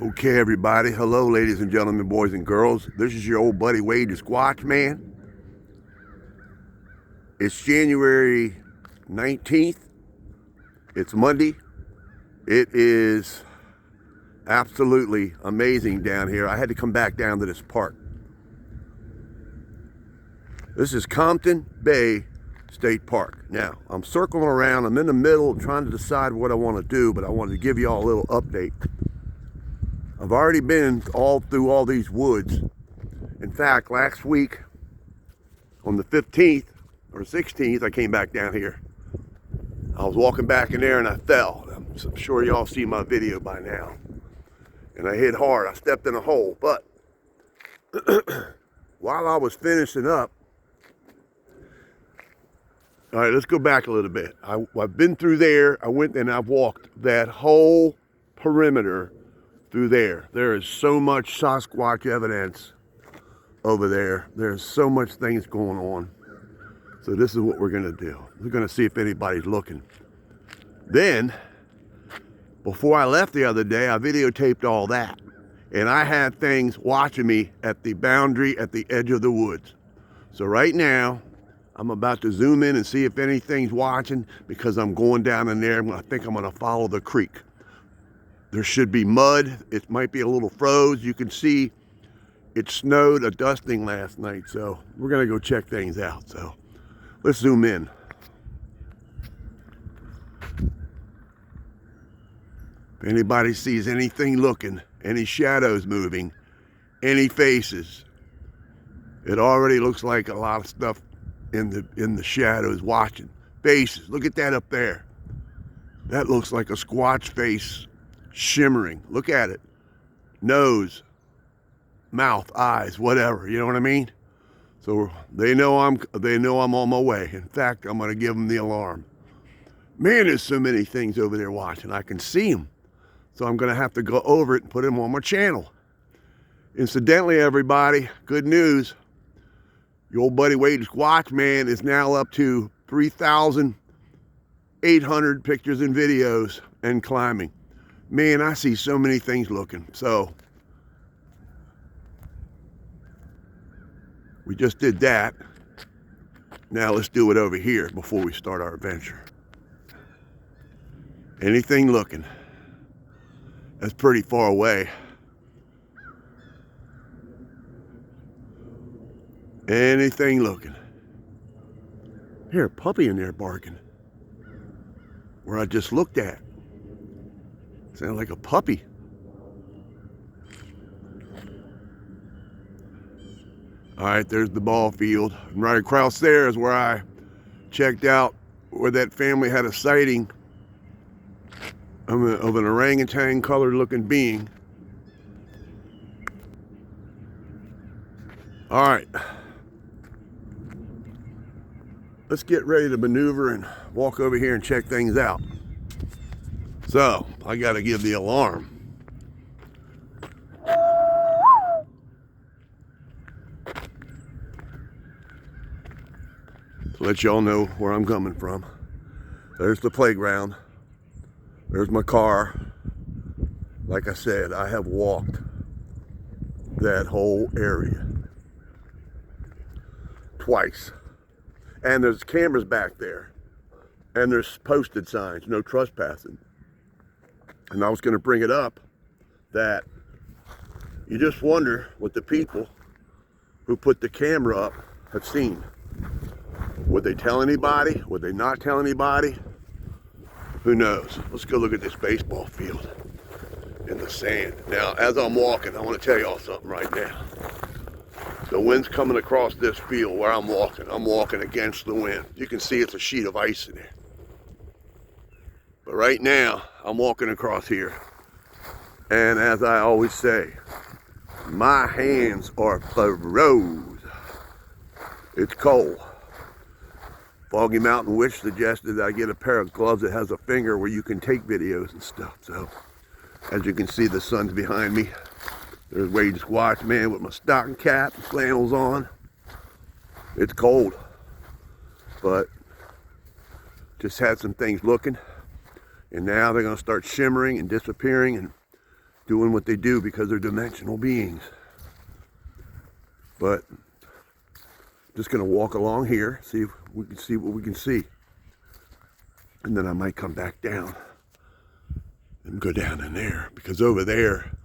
Okay, everybody. Hello, ladies and gentlemen, boys and girls. This is your old buddy Wade the Squatch Man. It's January 19th. It's Monday. It is absolutely amazing down here. I had to come back down to this park. This is Compton Bay State Park. Now, I'm circling around. I'm in the middle trying to decide what I want to do, but I wanted to give you all a little update. I've already been all through all these woods. In fact, last week on the 15th or 16th, I came back down here. I was walking back in there and I fell. I'm sure y'all see my video by now. And I hit hard. I stepped in a hole. But while I was finishing up, all right, let's go back a little bit. I've been through there. I went and I've walked that whole perimeter through there. There is so much Sasquatch evidence over there. There's so much things going on. So this is what we're gonna do. We're gonna see if anybody's looking. Then, before I left the other day, I videotaped all that. And I had things watching me at the boundary, at the edge of the woods. So right now, I'm about to zoom in and see if anything's watching, because I'm going down in there. I think I'm gonna follow the creek. There should be mud. It might be a little froze. You can see it snowed a dusting last night. So we're gonna go check things out. So let's zoom in. If anybody sees anything looking, any shadows moving, any faces, it already looks like a lot of stuff in the shadows watching. Faces, look at that up there. That looks like a Squatch face shimmering. Look at it. Nose, mouth, eyes, whatever. You know what I mean? So they know I'm on my way. In fact, I'm going to give them the alarm. Man, there's so many things over there watching. I can see them. So I'm going to have to go over it and put them on my channel. Incidentally, everybody, good news. Your old buddy Wade the Squatch Man is now up to 3,800 pictures and videos and climbing. Man, I see so many things looking. So we just did that. Now let's do it over here before we start our adventure. Anything looking? That's pretty far away. Anything looking? Here, a puppy in there barking. Where I just looked at. Sounded like a puppy. All right, there's the ball field. And right across there is where I checked out where that family had a sighting of an orangutan colored looking being. All right. Let's get ready to maneuver and walk over here and check things out. So, I gotta give the alarm. To let y'all know where I'm coming from. There's the playground. There's my car. Like I said, I have walked that whole area twice. And there's cameras back there. And there's posted signs, no trespassing. And I was going to bring it up that you just wonder what the people who put the camera up have seen. Would they tell anybody? Would they not tell anybody? Who knows? Let's go look at this baseball field in the sand. Now, as I'm walking, I want to tell y'all something right now. The wind's coming across this field where I'm walking. I'm walking against the wind. You can see it's a sheet of ice in there. But right now, I'm walking across here. And as I always say, my hands are froze. It's cold. Foggy Mountain Witch suggested that I get a pair of gloves that has a finger where you can take videos and stuff. So, as you can see, the sun's behind me. There's Wade the Squatch Man with my stocking cap and flannels on. It's cold, but just had some things looking. And now they're going to start shimmering and disappearing and doing what they do because they're dimensional beings. But just gonna walk along here, see if we can see what we can see. And then I might come back down and go down in there, because over there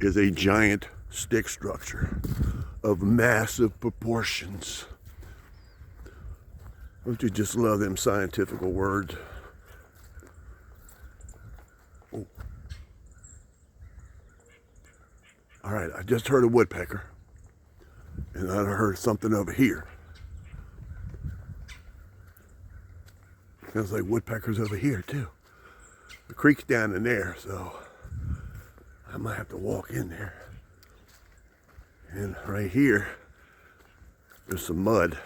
is a giant stick structure of massive proportions. Don't you just love them scientific words? Oh. All right, I just heard a woodpecker, and I heard something over here. Sounds like woodpeckers over here too. The creek's down in there, so I might have to walk in there. And right here, there's some mud.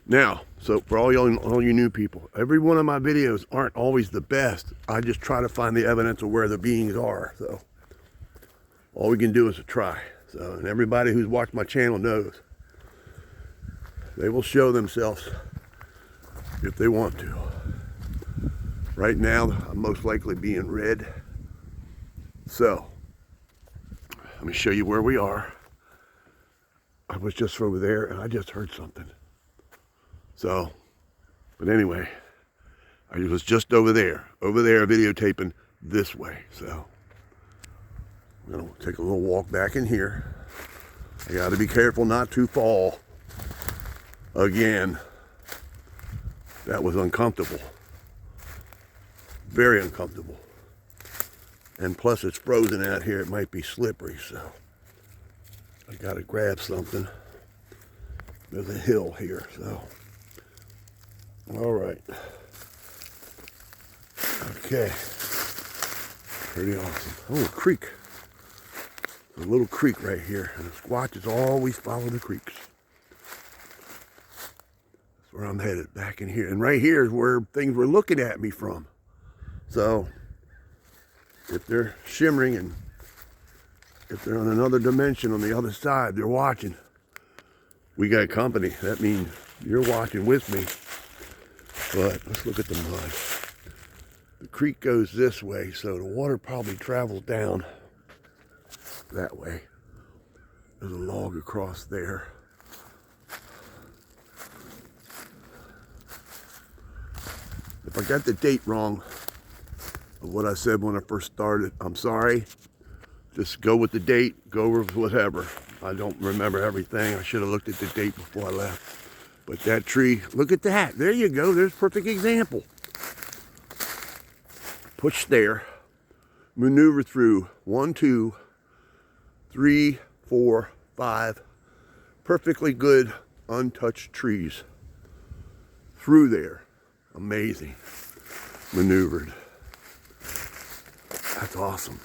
Now, so for all you new people, every one of my videos aren't always the best. I just try to find the evidence of where the beings are. So all we can do is a try. So, and everybody who's watched my channel knows they will show themselves if they want to. Right now, I'm most likely being red. So, let me show you where we are. I was just over there and I just heard something. So, but anyway, I was just over there videotaping this way. So, I'm gonna take a little walk back in here. I gotta be careful not to fall again. That was uncomfortable. Very uncomfortable. And plus it's frozen out here, it might be slippery, so I gotta grab something. There's a hill here, so. All right. Okay. Pretty awesome. Oh, a creek. A little creek right here, and the Squatches always follow the creeks. That's where I'm headed, back in here. And right here is where things were looking at me from. So, if they're shimmering and if they're on another dimension on the other side, they're watching. We got company. That means you're watching with me. But let's look at the mud. The creek goes this way, so the water probably travels down that way. There's a log across there. If I got the date wrong of what I said when I first started, I'm sorry. Just go with the date, go with whatever. I don't remember everything. I should have looked at the date before I left. But that tree, look at that. There you go. There's a perfect example. Push there, maneuver through 1, 2, 3, 4, 5 perfectly good untouched trees through there. Amazing. Maneuvered. That's awesome.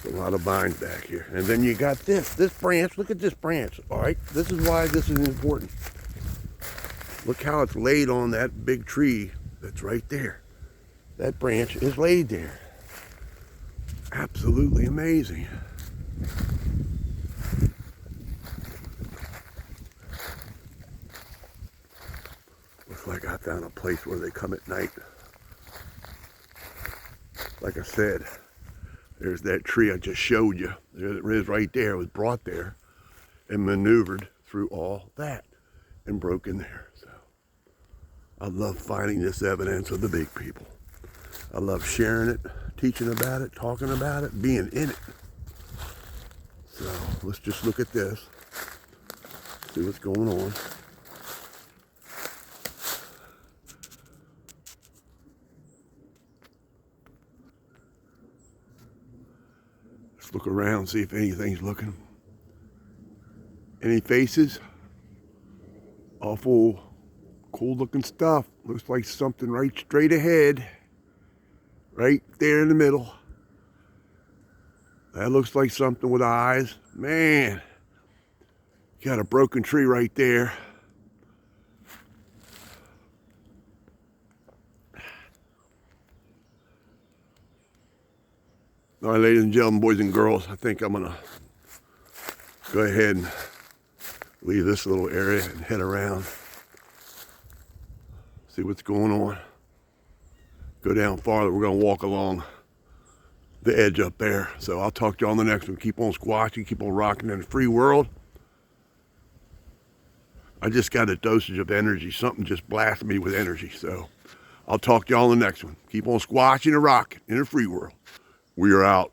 There's a lot of vines back here. And then you got this branch. Look at this branch. All right. This is why this is important. Look how it's laid on that big tree that's right there. That branch is laid there. Absolutely amazing. Looks like I found a place where they come at night. Like I said, there's that tree I just showed you. There it is right there. It was brought there and maneuvered through all that and broke in there. So I love finding this evidence of the big people. I love sharing it, teaching about it, talking about it, being in it. So let's just look at this, see what's going on. Let's look around, see if anything's looking. Any faces? Awful cool looking stuff. Looks like something right straight ahead. Right there in the middle. That looks like something with eyes. Man, you got a broken tree right there. All right, ladies and gentlemen, boys and girls, I think I'm gonna go ahead and leave this little area and head around. See what's going on. go down farther. We're going to walk along the edge up there. So I'll talk to you on the next one. Keep on squatching, keep on rocking in the free world. I just got a dosage of energy. Something just blasted me with energy. So I'll talk to you on the next one. Keep on squatching and rocking in the free world. We are out.